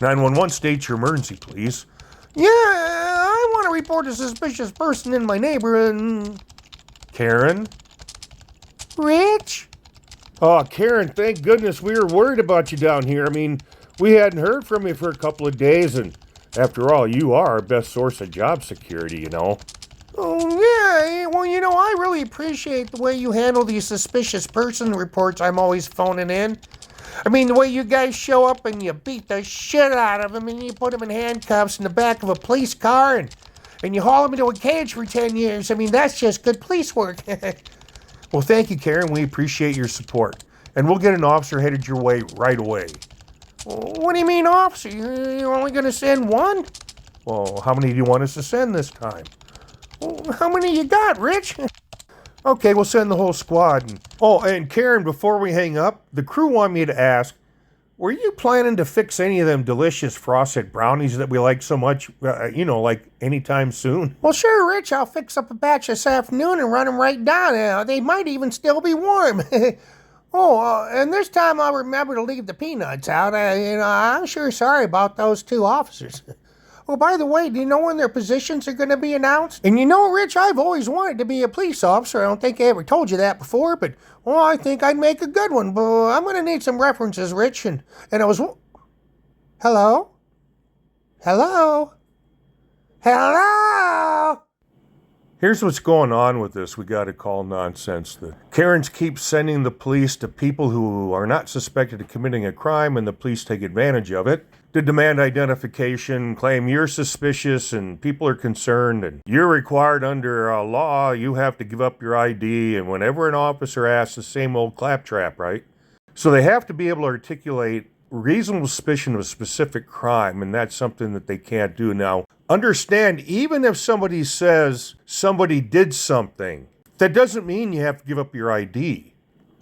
911, state your emergency, please. Yeah, I want to report a suspicious person in my neighborhood. Karen? Rich? Oh, Karen, thank goodness. We were worried about you down here. I mean, we hadn't heard from you for a couple of days, and after all, you are our best source of job security, you know. Oh, yeah. Well, I really appreciate the way you handle these suspicious person reports I'm always phoning in. I mean, the way you guys show up and you beat the shit out of them and you put them in handcuffs in the back of a police car and you haul them into a cage for 10 years. I mean, that's just good police work. Well, thank you, Karen. We appreciate your support. And we'll get an officer headed your way right away. What do you mean, officer? You're only going to send one? Well, how many do you want us to send this time? Well, how many you got, Rich? Okay, we'll send the whole squad. And Karen, before we hang up, the crew want me to ask, were you planning to fix any of them delicious frosted brownies that we like so much, like anytime soon? Well, sure, Rich. I'll fix up a batch this afternoon and run them right down. They might even still be warm. And this time I'll remember to leave the peanuts out. I'm sure sorry about those two officers. Oh, by the way, do you know when their positions are going to be announced? And Rich, I've always wanted to be a police officer. I don't think I ever told you that before, but, I think I'd make a good one. But I'm going to need some references, Rich. And I was... Hello? Hello? Hello? Here's what's going on with this. We got to call nonsense. The Karens keep sending the police to people who are not suspected of committing a crime, and the police take advantage of it to demand identification, claim you're suspicious and people are concerned and you're required under law, you have to give up your ID, and whenever an officer asks, the same old claptrap, right? So they have to be able to articulate reasonable suspicion of a specific crime, and that's something that they can't do. Now, understand, even if somebody says somebody did something, that doesn't mean you have to give up your ID.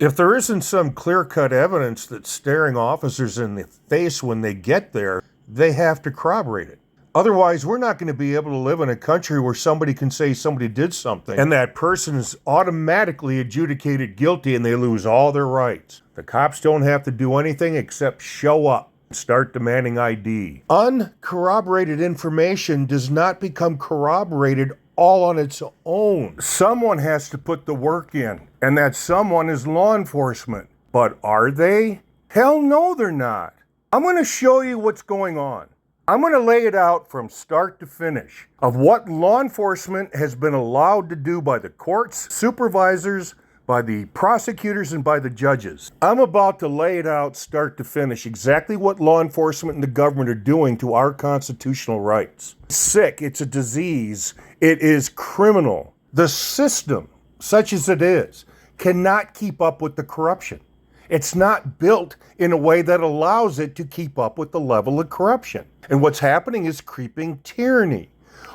If there isn't some clear-cut evidence that's staring officers in the face when they get there, they have to corroborate it. Otherwise, we're not going to be able to live in a country where somebody can say somebody did something and that person is automatically adjudicated guilty and they lose all their rights. The cops don't have to do anything except show up and start demanding ID. Uncorroborated information does not become corroborated all on its own. Someone has to put the work in, and that someone is law enforcement. But are they? Hell no, they're not. I'm going to show you what's going on. I'm going to lay it out from start to finish of what law enforcement has been allowed to do by the courts, supervisors, by the prosecutors, and by the judges. I'm about to lay it out start to finish exactly what law enforcement and the government are doing to our constitutional rights. It's sick. It's a disease. It is criminal. The system, such as it is, cannot keep up with the corruption. It's not built in a way that allows it to keep up with the level of corruption. And what's happening is creeping tyranny.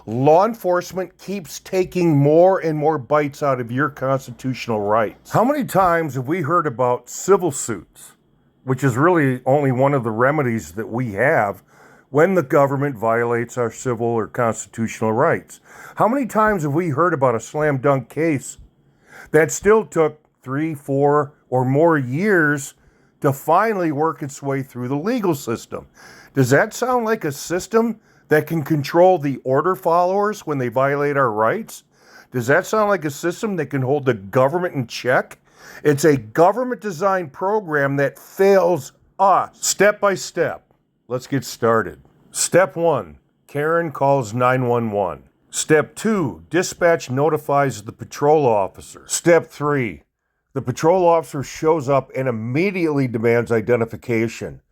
Law enforcement keeps taking more and more bites out of your constitutional rights. How many times have we heard about civil suits, which is really only one of the remedies that we have when the government violates our civil or constitutional rights? How many times have we heard about a slam dunk case that still took 3, 4, or more years to finally work its way through the legal system? Does that sound like a system that can control the order followers when they violate our rights? Does that sound like a system that can hold the government in check? It's a government-designed program that fails us step by step. Let's get started. Step 1, Karen calls 911. Step 2, dispatch notifies the patrol officer. Step 3, the patrol officer shows up and immediately demands identification,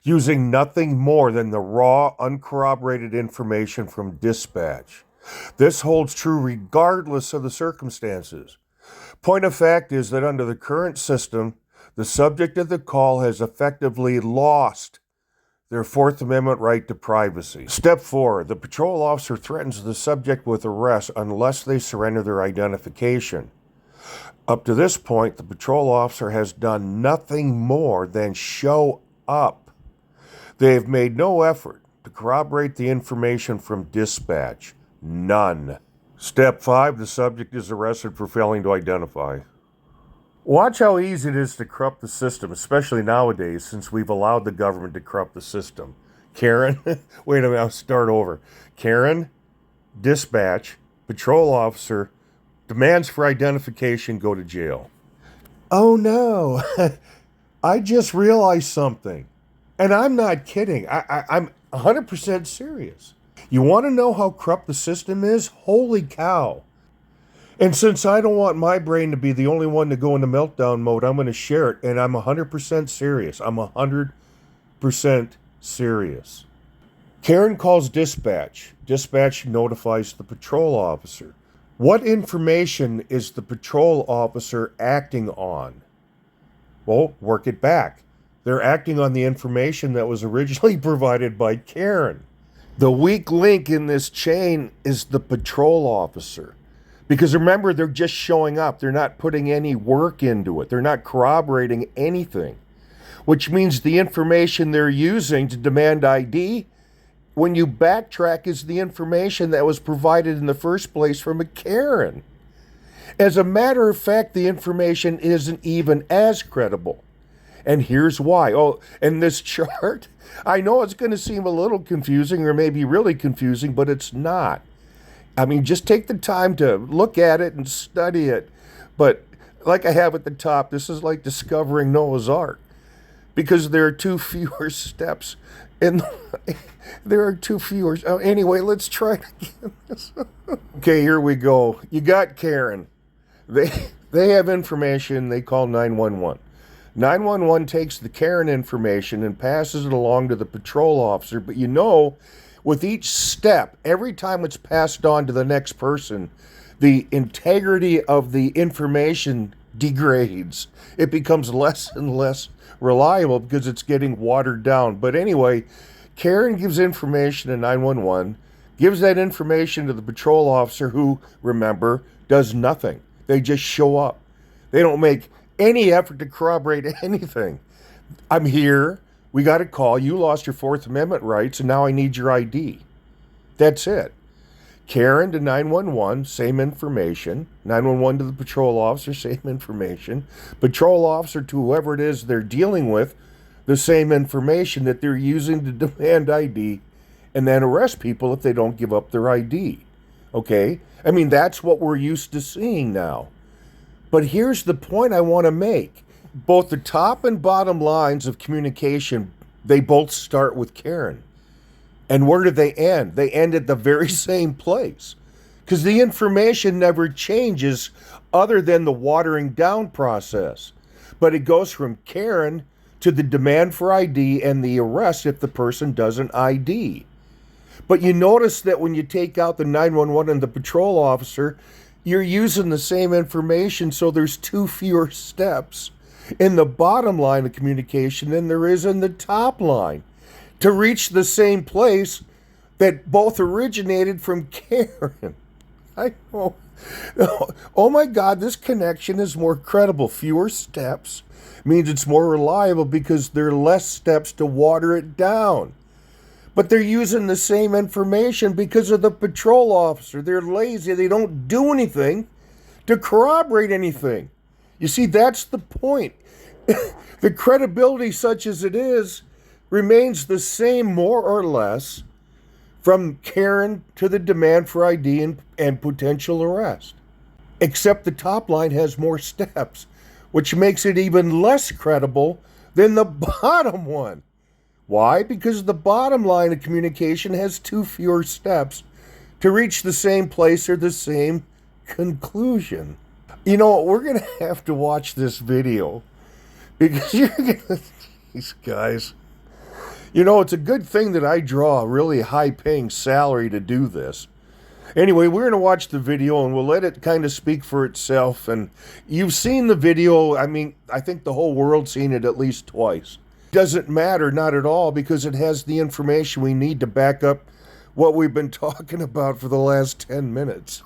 using nothing more than the raw, uncorroborated information from dispatch. This holds true regardless of the circumstances. Point of fact is that under the current system, the subject of the call has effectively lost their Fourth Amendment right to privacy. Step 4, the patrol officer threatens the subject with arrest unless they surrender their identification. Up to this point, the patrol officer has done nothing more than show up. They have made no effort to corroborate the information from dispatch. None. Step 5, the subject is arrested for failing to identify. Watch how easy it is to corrupt the system, especially nowadays since we've allowed the government to corrupt the system. Karen, wait a minute, I'll start over. Karen, dispatch, patrol officer, demands for identification, go to jail. Oh no, I just realized something. And I'm not kidding. I'm 100% serious. You want to know how corrupt the system is? Holy cow. And since I don't want my brain to be the only one to go into meltdown mode, I'm going to share it. And I'm 100% serious. I'm 100% serious. Karen calls dispatch. Dispatch notifies the patrol officer. What information is the patrol officer acting on? Well, work it back. They're acting on the information that was originally provided by Karen. The weak link in this chain is the patrol officer. Because remember, they're just showing up. They're not putting any work into it. They're not corroborating anything. Which means the information they're using to demand ID, when you backtrack, is the information that was provided in the first place from a Karen. As a matter of fact, the information isn't even as credible. And here's why. Oh, and this chart, I know it's going to seem a little confusing or maybe really confusing, but it's not. I mean, just take the time to look at it and study it. But like I have at the top, this is like discovering Noah's Ark. Because there are too fewer steps. There are too fewer. Oh, anyway, let's try to get this. Okay, here we go. You got Karen. They have information. They call 911. 911 takes the Karen information and passes it along to the patrol officer. But you know, with each step, every time it's passed on to the next person, the integrity of the information degrades. It becomes less and less reliable because it's getting watered down. But anyway, Karen gives information to 911, gives that information to the patrol officer who, remember, does nothing. They just show up. They don't make any effort to corroborate anything. I'm here. We got a call. You lost your Fourth Amendment rights, and now I need your ID. That's it. Karen to 911, same information. 911 to the patrol officer, same information. Patrol officer to whoever it is they're dealing with, the same information that they're using to demand ID, and then arrest people if they don't give up their ID. Okay? I mean, that's what we're used to seeing now. But here's the point I want to make. Both the top and bottom lines of communication, they both start with Karen. And where do they end? They end at the very same place. Because the information never changes other than the watering down process. But it goes from Karen to the demand for ID and the arrest if the person doesn't ID. But you notice that when you take out the 911 and the patrol officer, you're using the same information, so there's too fewer steps in the bottom line of communication than there is in the top line to reach the same place that both originated from Karen. I know. Oh my God, this connection is more credible. Fewer steps means it's more reliable because there are less steps to water it down. But they're using the same information because of the patrol officer. They're lazy. They don't do anything to corroborate anything. You see, that's the point. The credibility, such as it is, remains the same more or less from Karen to the demand for ID and potential arrest. Except the top line has more steps, which makes it even less credible than the bottom one. Why? Because the bottom line of communication has too fewer steps to reach the same place or the same conclusion. You know what? We're going to have to watch this video because you're going to... These guys... You know, it's a good thing that I draw a really high-paying salary to do this. Anyway, we're going to watch the video and we'll let it kind of speak for itself. And you've seen the video. I mean, I think the whole world's seen it at least twice. Doesn't matter, not at all, because it has the information we need to back up what we've been talking about for the last 10 minutes.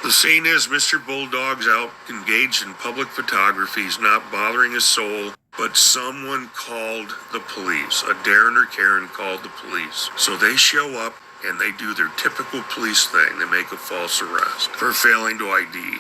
The scene is Mr. Bulldog's out engaged in public photography. He's not bothering a soul, but someone called the police. A Darren or Karen called the police. So they show up and they do their typical police thing. They make a false arrest for failing to ID.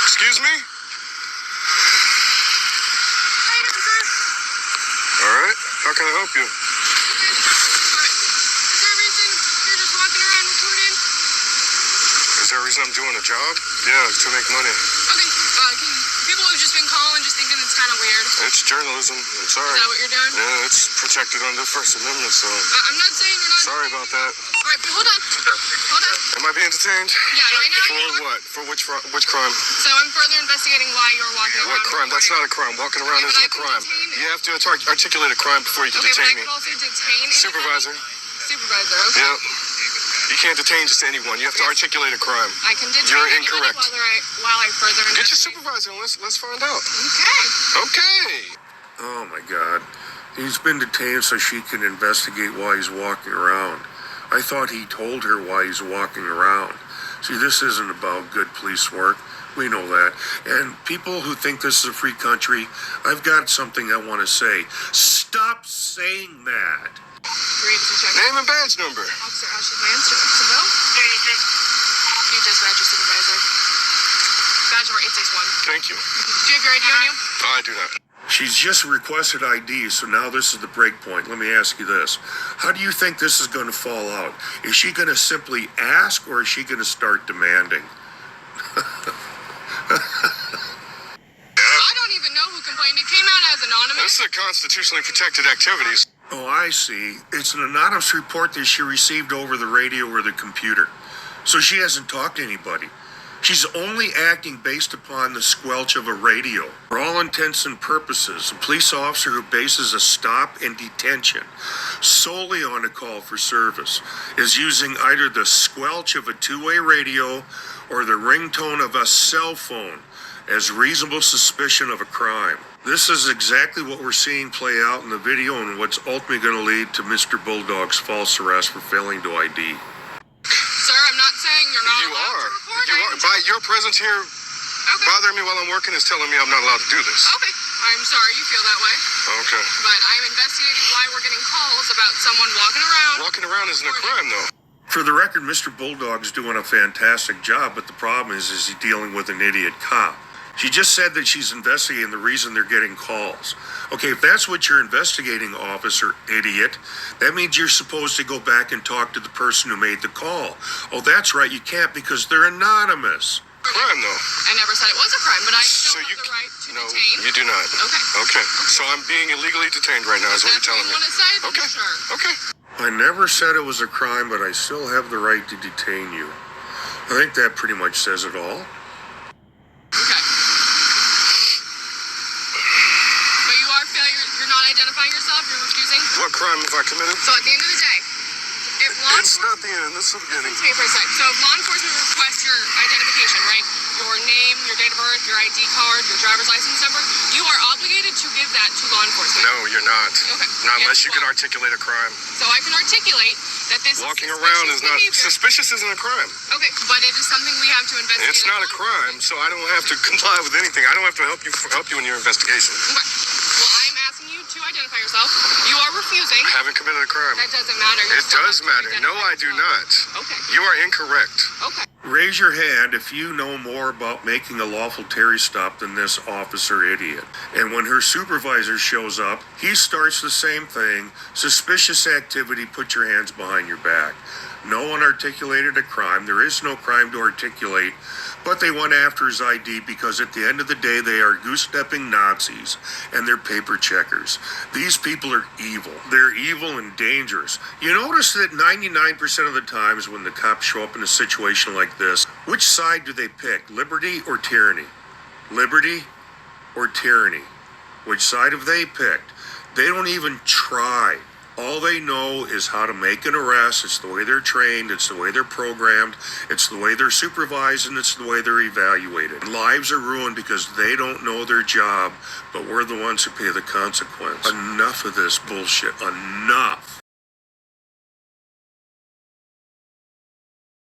Excuse me? All right. How can I help you? Is there a reason you're just walking around recording? Is there a reason I'm doing a job? Yeah, to make money. Okay, people have just been calling, just thinking it's kind of weird. It's journalism. I'm sorry. Is that what you're doing? Yeah, it's protected under the First Amendment, so... I'm not saying you're not... Sorry about that. All right, but hold on. Hold on. Am I being detained? Yeah, right now. For what? For which crime? So I'm further investigating why you're walking around. What crime? That's not a crime. Walking around Okay, isn't a crime. You have to articulate a crime before you can Okay, but I detain me. could also detain... Supervisor. Supervisor, okay. Yeah. You can't detain just anyone. You have to articulate a crime. I can detain You're anybody incorrect. while I further investigate. Get your supervisor and let's find out. Okay. Okay. Oh my God. He's been detained so she can investigate why he's walking around. I thought he told her why he's walking around. See, this isn't about good police work. We know that. And people who think this is a free country, I've got something I want to say. Stop saying that. Name and badge number. Officer Ashley Lance, Jacksonville. You just read your supervisor. Badge number 861. Thank you. Do you have your ID on you? I do not. She's just requested ID, so now this is the break point. Let me ask you this. How do you think this is going to fall out? Is she going to simply ask, or is she going to start demanding? I don't even know who complained. It came out as anonymous. This is a constitutionally protected activity. Oh, I see. It's an anonymous report that she received over the radio or the computer. So she hasn't talked to anybody. She's only acting based upon the squelch of a radio. For all intents and purposes, a police officer who bases a stop and detention solely on a call for service is using either the squelch of a two-way radio or the ringtone of a cell phone as reasonable suspicion of a crime. This is exactly what we're seeing play out in the video and what's ultimately going to lead to Mr. Bulldog's false arrest for failing to ID. Sir, I'm not saying you're not allowed to report. You are. By your presence here bothering me while I'm working is telling me I'm not allowed to do this. Okay. I'm sorry you feel that way. Okay. But I'm investigating why we're getting calls about someone walking around. Walking around isn't a crime, though. For the record, Mr. Bulldog's doing a fantastic job, but the problem is he's dealing with an idiot cop. She just said that she's investigating the reason they're getting calls. Okay, if that's what you're investigating, officer idiot, that means you're supposed to go back and talk to the person who made the call. Oh, that's right, you can't because they're anonymous. Crime, though. I never said it was a crime, but I still have you the right to no, detain. you do not. Okay. So I'm being illegally detained right now, is what you're telling me. That's what you want to say? Okay. Sure. Okay. I never said it was a crime, but I still have the right to detain you. I think that pretty much says it all. Okay. But you're not identifying yourself? You're refusing? What crime have I committed? So at the end of the day, if law It's not the end, it's the beginning. Listen to me for a sec. So if law enforcement requests your identification, right? Your name, your date of birth, your ID card, your driver's license number, you are obligated to give that to law enforcement. No, you're not. Okay. Not unless you Yes, can well. articulate a crime. So I can articulate that this Walking is around is not... behavior. Suspicious isn't a crime. Okay, but it is something we have to investigate. It's not a crime, so I don't have to comply with anything. I don't have to help you in your investigation. Okay. Well, I'm asking you to identify yourself. You are refusing. I haven't committed a crime. That doesn't matter. You It still does have to matter. No, identify I do yourself. not. Okay. You are incorrect. Okay. Raise your hand if you know more about making a lawful Terry stop than this officer idiot. And when her supervisor shows up, he starts the same thing. Suspicious activity, put your hands behind your back. No one articulated a crime. There is no crime to articulate, but they went after his ID because at the end of the day, they are goose-stepping Nazis and they're paper checkers. These people are evil. They're evil and dangerous. You notice that 99% of the times when the cops show up in a situation like this, which side do they pick? Liberty or tyranny? Liberty or tyranny? Which side have they picked? They don't even try. All they know is how to make an arrest. It's the way they're trained. It's the way they're programmed. It's the way they're supervised, and it's the way they're evaluated. Lives are ruined because they don't know their job, but we're the ones who pay the consequence. Enough of this bullshit. Enough.